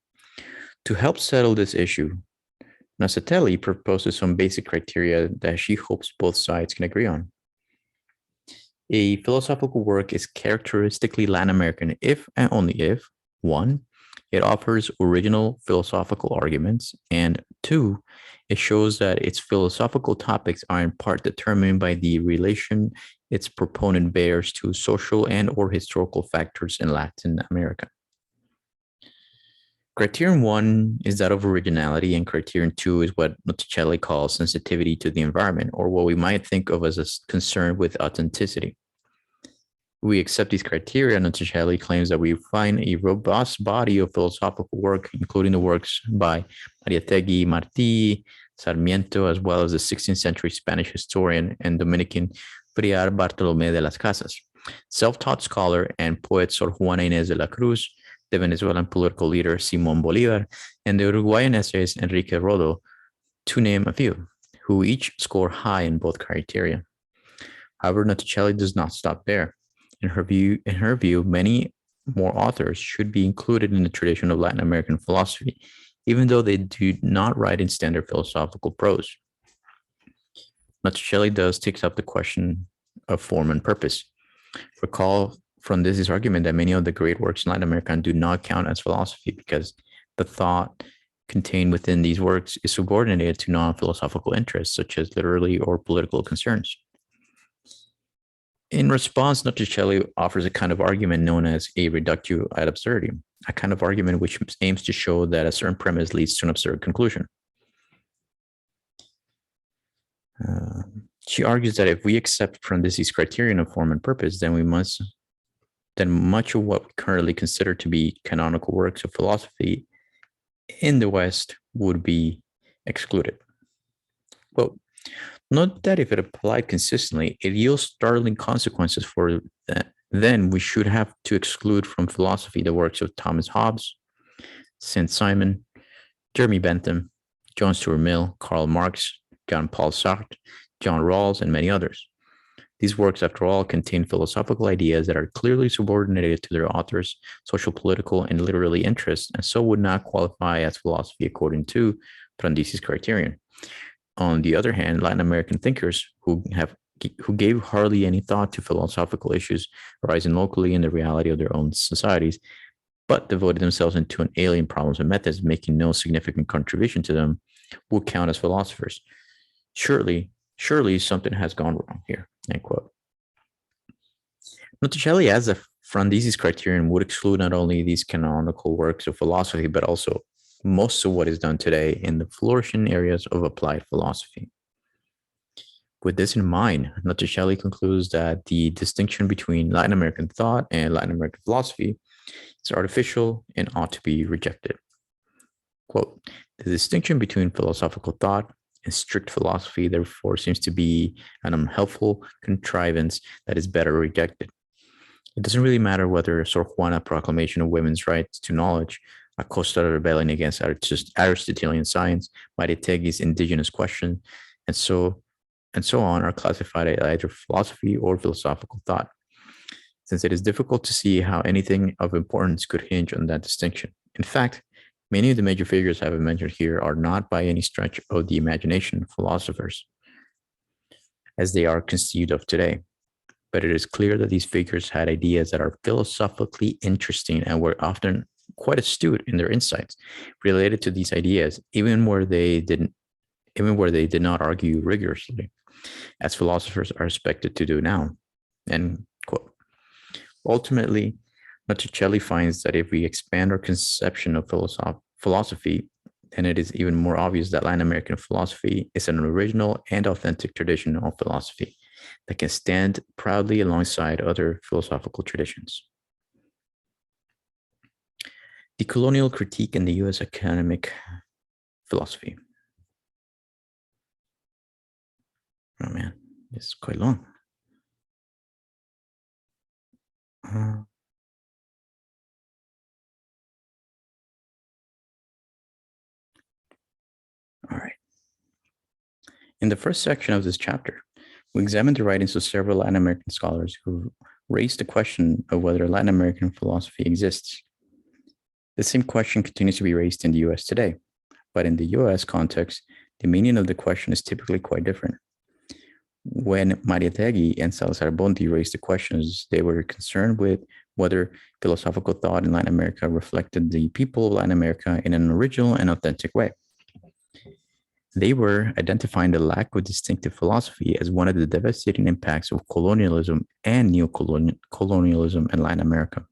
To help settle this issue, Nusatelli proposes some basic criteria that she hopes both sides can agree on. A philosophical work is characteristically Latin American if and only if, 1, it offers original philosophical arguments, and 2, it shows that its philosophical topics are in part determined by the relation its proponent bears to social and or historical factors in Latin America. Criterion 1 is that of originality, and criterion 2 is what Botticelli calls sensitivity to the environment, or what we might think of as a concern with authenticity. We accept these criteria, and Botticelli claims that we find a robust body of philosophical work, including the works by Mariátegui Martí, Sarmiento, as well as the 16th century Spanish historian and Dominican Friar Bartolomé de las Casas, self-taught scholar and poet Sor Juana Inés de la Cruz, the Venezuelan political leader Simón Bolívar, and the Uruguayan essayist Enrique Rodo, to name a few, who each score high in both criteria. However, Botticelli does not stop there. In her view, many more authors should be included in the tradition of Latin American philosophy, even though they do not write in standard philosophical prose. Botticelli thus takes up the question of form and purpose. Recall from this his argument that many of the great works in Latin America do not count as philosophy because the thought contained within these works is subordinated to non-philosophical interests, such as literary or political concerns. In response, Botticelli offers a kind of argument known as a reductio ad absurdum, a kind of argument which aims to show that a certain premise leads to an absurd conclusion. She argues that if we accept from this criterion of form and purpose, then much of what we currently consider to be canonical works of philosophy in the West would be excluded. Quote, note that if it applied consistently, it yields startling consequences for that. Then we should have to exclude from philosophy the works of Thomas Hobbes, Saint-Simon, Jeremy Bentham, John Stuart Mill, Karl Marx, Jean-Paul Sartre, John Rawls, and many others. These works, after all, contain philosophical ideas that are clearly subordinated to their authors' social, political, and literary interests, and so would not qualify as philosophy according to Brandisi's criterion. On the other hand, Latin American thinkers who gave hardly any thought to philosophical issues arising locally in the reality of their own societies, but devoted themselves into an alien problems and methods, making no significant contribution to them, would count as philosophers. Surely something has gone wrong here, end quote. Botticelli adds that Brandisi's criterion would exclude not only these canonical works of philosophy, but also most of what is done today in the flourishing areas of applied philosophy. With this in mind, Botticelli concludes that the distinction between Latin American thought and Latin American philosophy It's artificial and ought to be rejected. Quote, the distinction between philosophical thought and strict philosophy, therefore, seems to be an unhelpful contrivance that is better rejected. It doesn't really matter whether Sor Juana proclamation of women's rights to knowledge, Acosta rebellion against Aristotelian science, Mariátegi's indigenous question, and so on are classified as either philosophy or philosophical thought, since it is difficult to see how anything of importance could hinge on that distinction. In fact, many of the major figures I have mentioned here are not by any stretch of the imagination philosophers, as they are conceived of today. But it is clear that these figures had ideas that are philosophically interesting and were often quite astute in their insights related to these ideas, even where they did not argue rigorously, as philosophers are expected to do now. End quote. Ultimately, Monticelli finds that if we expand our conception of philosophy, then it is even more obvious that Latin American philosophy is an original and authentic tradition of philosophy that can stand proudly alongside other philosophical traditions. The colonial critique in the U.S. academic philosophy. Oh man, this is quite long. All right. In the first section of this chapter, we examined the writings of several Latin American scholars who raised the question of whether Latin American philosophy exists. The same question continues to be raised in the US today, but in the US context, the meaning of the question is typically quite different. When Mariátegui and Salazar Bonti raised the questions, they were concerned with whether philosophical thought in Latin America reflected the people of Latin America in an original and authentic way. They were identifying the lack of distinctive philosophy as one of the devastating impacts of colonialism and neo-colonialism in Latin America.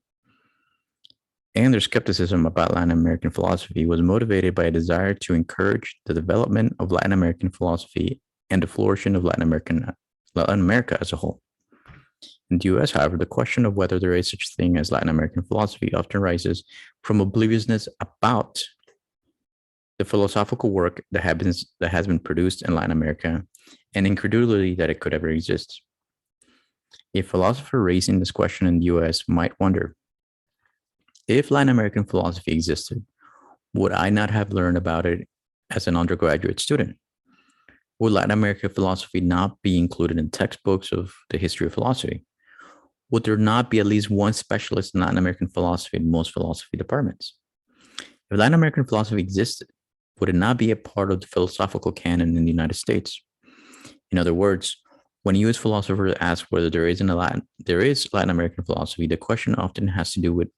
And their skepticism about Latin American philosophy was motivated by a desire to encourage the development of Latin American philosophy and the flourishing of Latin America as a whole. In the US, however, the question of whether there is such thing as Latin American philosophy often arises from obliviousness about the philosophical work that has been produced in Latin America and incredulity that it could ever exist. A philosopher raising this question in the US might wonder, if Latin American philosophy existed, would I not have learned about it as an undergraduate student? Would Latin American philosophy not be included in textbooks of the history of philosophy? Would there not be at least one specialist in Latin American philosophy in most philosophy departments? If Latin American philosophy existed, would it not be a part of the philosophical canon in the United States? In other words, when US philosophers ask whether there is Latin American philosophy, the question often has to do with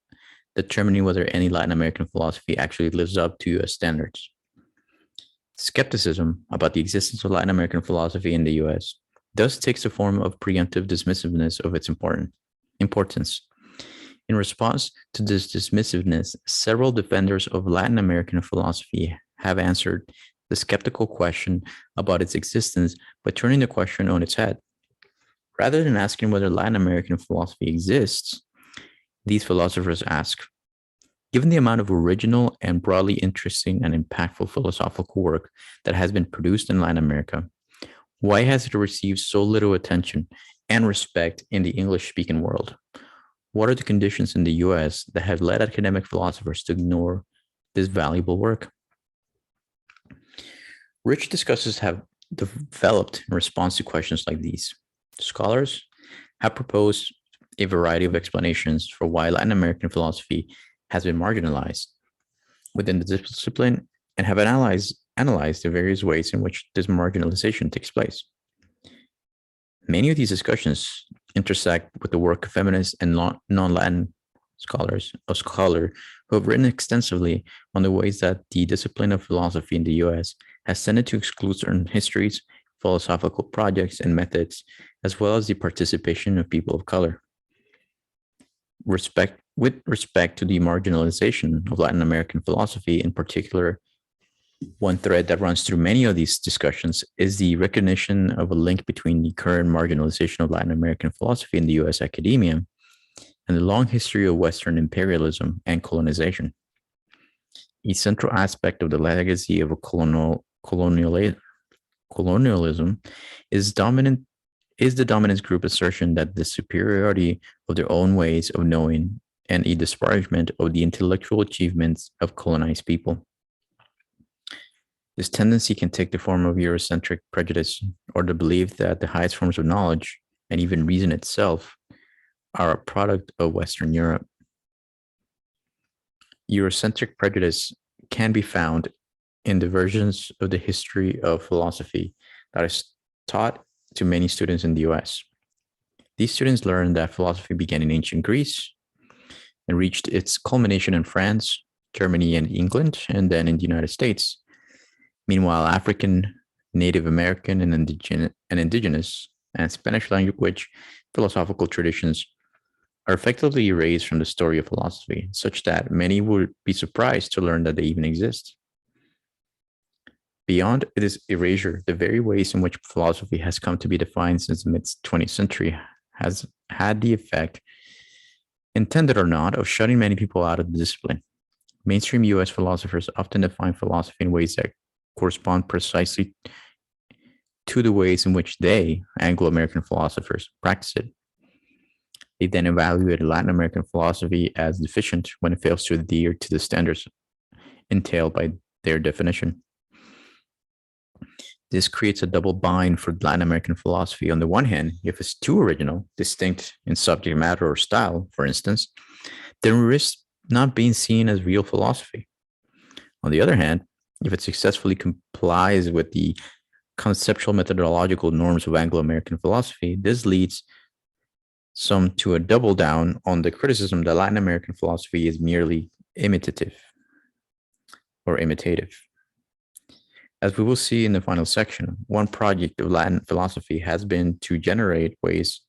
determining whether any Latin American philosophy actually lives up to US standards. Skepticism about the existence of Latin American philosophy in the US thus takes the form of preemptive dismissiveness of its importance. In response to this dismissiveness, several defenders of Latin American philosophy have answered the skeptical question about its existence by turning the question on its head. Rather than asking whether Latin American philosophy exists, these philosophers ask, given the amount of original and broadly interesting and impactful philosophical work that has been produced in Latin America, why has it received so little attention and respect in the English-speaking world? What are the conditions in the US that have led academic philosophers to ignore this valuable work? Rich discussions have developed in response to questions like these. Scholars have proposed a variety of explanations for why Latin American philosophy has been marginalized within the discipline and have analyzed the various ways in which this marginalization takes place. Many of these discussions intersect with the work of feminist and non-Latin scholars who have written extensively on the ways that the discipline of philosophy in the US has tended to exclude certain histories, philosophical projects, and methods, as well as the participation of people of color. With respect to the marginalization of Latin American philosophy in particular, one thread that runs through many of these discussions is the recognition of a link between the current marginalization of Latin American philosophy in the US academia and the long history of Western imperialism and colonization. A central aspect of the legacy of a colonialism is the dominant group assertion that the superiority of their own ways of knowing and a disparagement of the intellectual achievements of colonized people. This tendency can take the form of Eurocentric prejudice or the belief that the highest forms of knowledge, and even reason itself, are a product of Western Europe. Eurocentric prejudice can be found in the versions of the history of philosophy that is taught to many students in the US. These students learn that philosophy began in ancient Greece and reached its culmination in France, Germany, and England, and then in the United States. Meanwhile, African, Native American, and indigenous and Spanish language philosophical traditions are effectively erased from the story of philosophy, such that many would be surprised to learn that they even exist. Beyond this erasure, the very ways in which philosophy has come to be defined since the mid-20th century has had the effect, intended or not, of shutting many people out of the discipline. Mainstream US philosophers often define philosophy in ways that correspond precisely to the ways in which they, Anglo-American philosophers, practice it. They then evaluate Latin American philosophy as deficient when it fails to adhere to the standards entailed by their definition. This creates a double bind for Latin American philosophy. On the one hand, if it's too original, distinct in subject matter or style, for instance, then it risks not being seen as real philosophy. On the other hand, if it successfully complies with the conceptual methodological norms of Anglo-American philosophy, this leads some to a double down on the criticism that Latin American philosophy is merely imitative or imitative. As we will see in the final section, one project of Latin philosophy has been to generate ways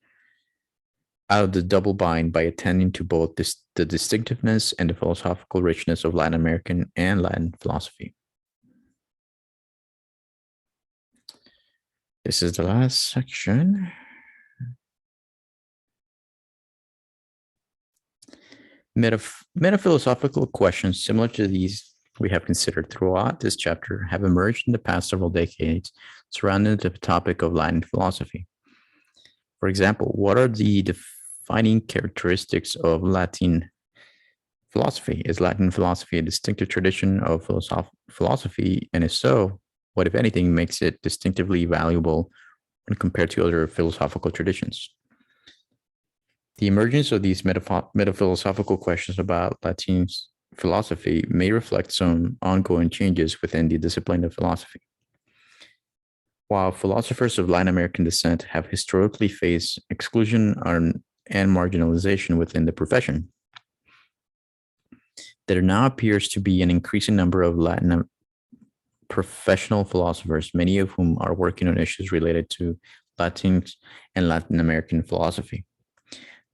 out of the double bind by attending to both the distinctiveness and the philosophical richness of Latin American and Latin philosophy. This is the last section. Metaphilosophical questions similar to these we have considered throughout this chapter have emerged in the past several decades surrounding the topic of Latin philosophy. For example, what are the defining characteristics of Latin philosophy? Is Latin philosophy a distinctive tradition of philosophy? And if so, what, if anything, makes it distinctively valuable when compared to other philosophical traditions? The emergence of these metaphilosophical questions about Latin philosophy may reflect some ongoing changes within the discipline of philosophy. While philosophers of Latin American descent have historically faced exclusion and marginalization within the profession, there now appears to be an increasing number of Latin professional philosophers, many of whom are working on issues related to Latinx and Latin American philosophy.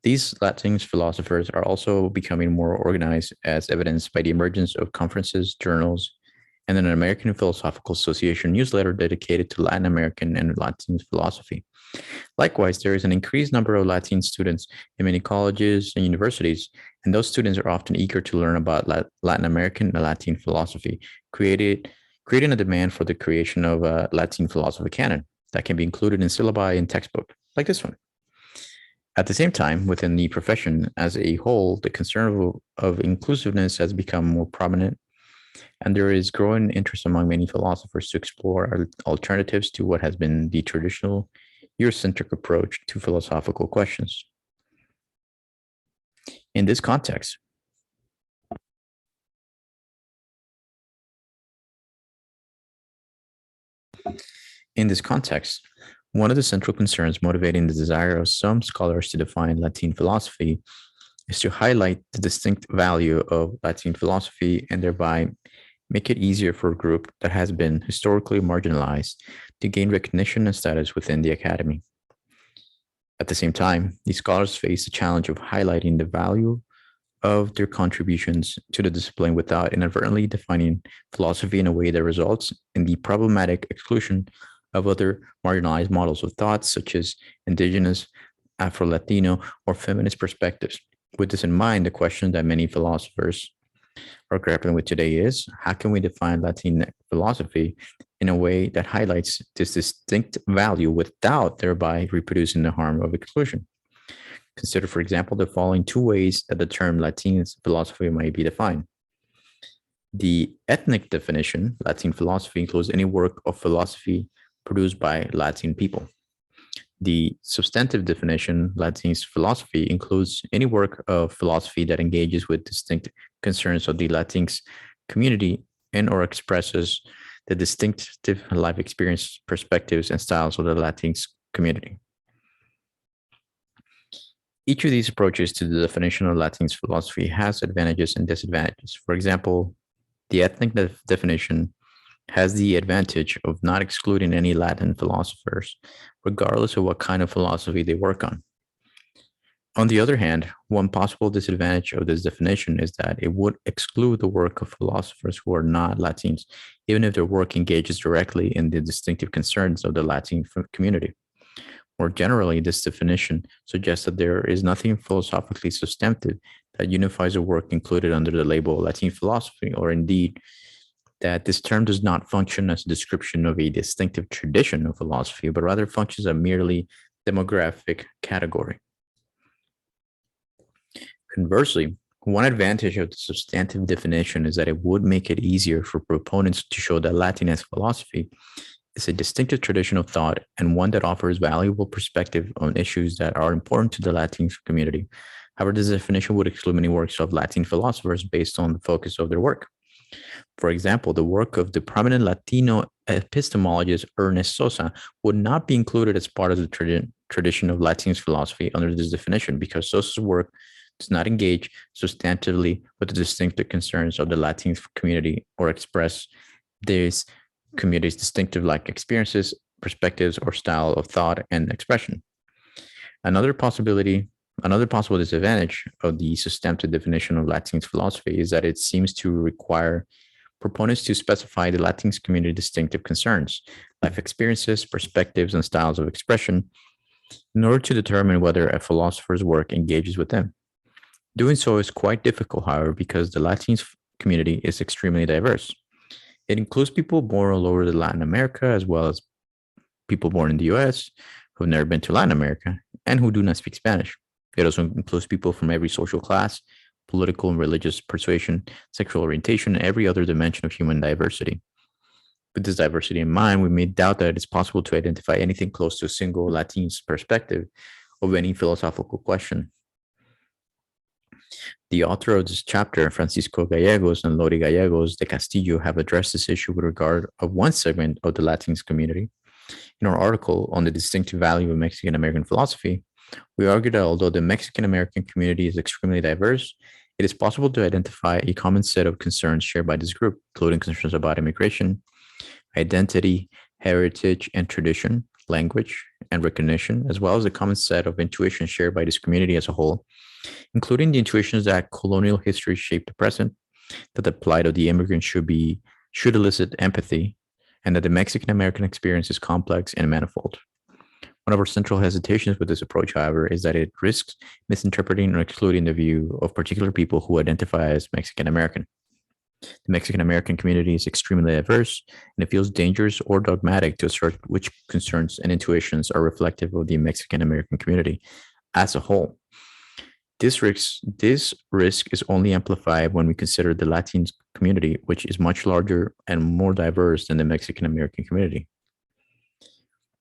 These Latinx philosophers are also becoming more organized, as evidenced by the emergence of conferences, journals, and an American Philosophical Association newsletter dedicated to Latin American and Latinx philosophy. Likewise, there is an increased number of Latin students in many colleges and universities, and those students are often eager to learn about Latin American and Latin philosophy, creating a demand for the creation of a Latin philosophy canon that can be included in syllabi and textbook, like this one. At the same time, within the profession as a whole, the concern of inclusiveness has become more prominent, and there is growing interest among many philosophers to explore alternatives to what has been the traditional Eurocentric approach to philosophical questions. In this context, one of the central concerns motivating the desire of some scholars to define Latin philosophy is to highlight the distinct value of Latin philosophy and thereby make it easier for a group that has been historically marginalized to gain recognition and status within the academy. At the same time, these scholars face the challenge of highlighting the value of their contributions to the discipline without inadvertently defining philosophy in a way that results in the problematic exclusion of other marginalized models of thought, such as indigenous, Afro-Latino, or feminist perspectives. With this in mind, the question that many philosophers are grappling with today is, how can we define Latin philosophy in a way that highlights this distinct value without thereby reproducing the harm of exclusion? Consider, for example, the following two ways that the term Latin philosophy might be defined. The ethnic definition, Latin philosophy, includes any work of philosophy produced by Latin people. The substantive definition, Latin's philosophy, includes any work of philosophy that engages with distinct concerns of the Latinx community and or expresses the distinctive life experience, perspectives, and styles of the Latinx community. Each of these approaches to the definition of Latinx philosophy has advantages and disadvantages. For example, the ethnic definition has the advantage of not excluding any Latin philosophers, regardless of what kind of philosophy they work on. On the other hand, one possible disadvantage of this definition is that it would exclude the work of philosophers who are not Latins, even if their work engages directly in the distinctive concerns of the Latin community. More generally, this definition suggests that there is nothing philosophically substantive that unifies a work included under the label Latin philosophy, or indeed that this term does not function as a description of a distinctive tradition of philosophy, but rather functions as a merely demographic category. Conversely, one advantage of the substantive definition is that it would make it easier for proponents to show that Latinx philosophy is a distinctive tradition of thought and one that offers valuable perspective on issues that are important to the Latinx community. However, this definition would exclude many works of Latin philosophers based on the focus of their work. For example, the work of the prominent Latino epistemologist Ernest Sosa would not be included as part of the tradition of Latinx philosophy under this definition because Sosa's work does not engage substantively with the distinctive concerns of the Latinx community or express this community's distinctive life experiences, perspectives, or style of thought and expression. Another possible disadvantage of the substantive definition of Latinx philosophy is that it seems to require proponents to specify the Latinx community distinctive concerns, life experiences, perspectives, and styles of expression in order to determine whether a philosopher's work engages with them. Doing so is quite difficult, however, because the Latinx community is extremely diverse. It includes people born all over Latin America, as well as people born in the US who have never been to Latin America and who do not speak Spanish. It also includes people from every social class, political and religious persuasion, sexual orientation, and every other dimension of human diversity. With this diversity in mind, we may doubt that it's possible to identify anything close to a single Latinx perspective of any philosophical question. The author of this chapter, Francisco Gallegos and Lori Gallegos de Castillo, have addressed this issue with regard of one segment of the Latinx community. In our article on the distinctive value of Mexican American philosophy, we argue that although the Mexican American community is extremely diverse, it is possible to identify a common set of concerns shared by this group, including concerns about immigration, identity, heritage and tradition, language, and recognition, as well as a common set of intuitions shared by this community as a whole, including the intuitions that colonial history shaped the present, that the plight of the immigrant should elicit empathy, and that the Mexican American experience is complex and manifold. One of our central hesitations with this approach, however, is that it risks misinterpreting or excluding the view of particular people who identify as Mexican American. The Mexican American community is extremely diverse, and it feels dangerous or dogmatic to assert which concerns and intuitions are reflective of the Mexican American community as a whole. This risk is only amplified when we consider the Latin community, which is much larger and more diverse than the Mexican American community.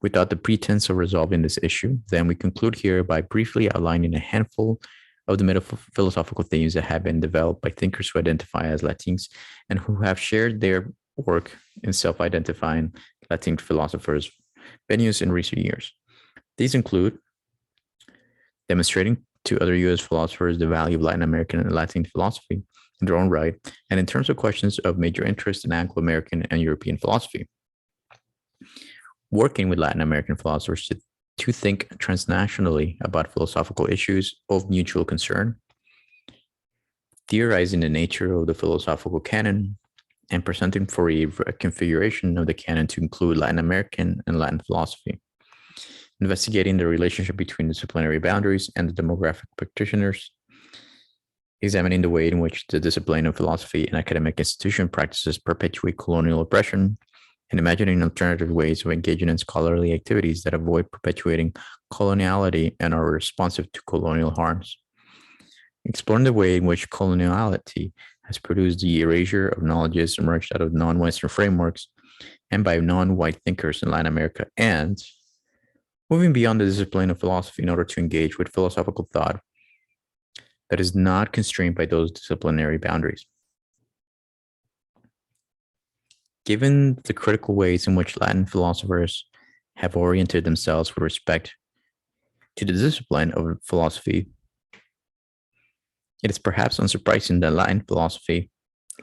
Without the pretense of resolving this issue, then we conclude here by briefly outlining a handful of the metaphilosophical themes that have been developed by thinkers who identify as Latinx and who have shared their work in self-identifying Latin philosophers' venues in recent years. These include demonstrating to other U.S. philosophers the value of Latin American and Latin philosophy in their own right, and in terms of questions of major interest in Anglo-American and European philosophy. Working with Latin American philosophers to think transnationally about philosophical issues of mutual concern, theorizing the nature of the philosophical canon, and presenting for a configuration of the canon to include Latin American and Latin philosophy, investigating the relationship between disciplinary boundaries and the demographic practitioners, examining the way in which the discipline of philosophy and academic institution practices perpetuate colonial oppression, and imagining alternative ways of engaging in scholarly activities that avoid perpetuating coloniality and are responsive to colonial harms. Exploring the way in which coloniality has produced the erasure of knowledges emerged out of non-Western frameworks and by non-white thinkers in Latin America, and moving beyond the discipline of philosophy in order to engage with philosophical thought that is not constrained by those disciplinary boundaries. Given the critical ways in which Latin philosophers have oriented themselves with respect to the discipline of philosophy, it is perhaps unsurprising that Latin philosophy,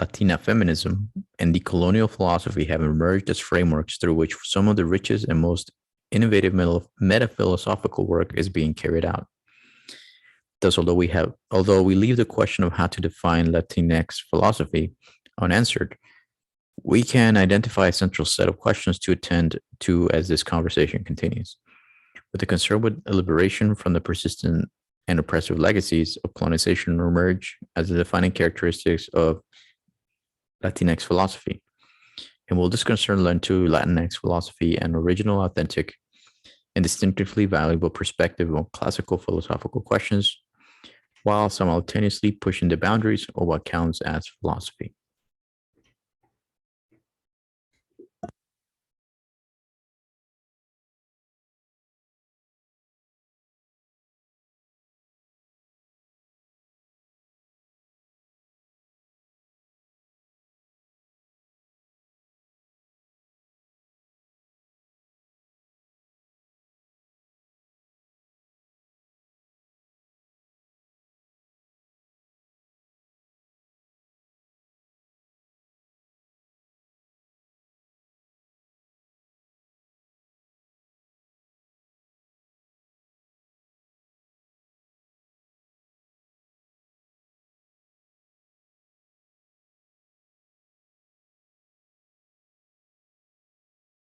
Latina feminism, and decolonial philosophy have emerged as frameworks through which some of the richest and most innovative metaphilosophical work is being carried out. Thus, although we leave the question of how to define Latinx philosophy unanswered, we can identify a central set of questions to attend to as this conversation continues. With the concern with liberation from the persistent and oppressive legacies of colonization emerge as the defining characteristics of Latinx philosophy. And will this concern lend to Latinx philosophy an original, authentic, and distinctively valuable perspective on classical philosophical questions, while simultaneously pushing the boundaries of what counts as philosophy?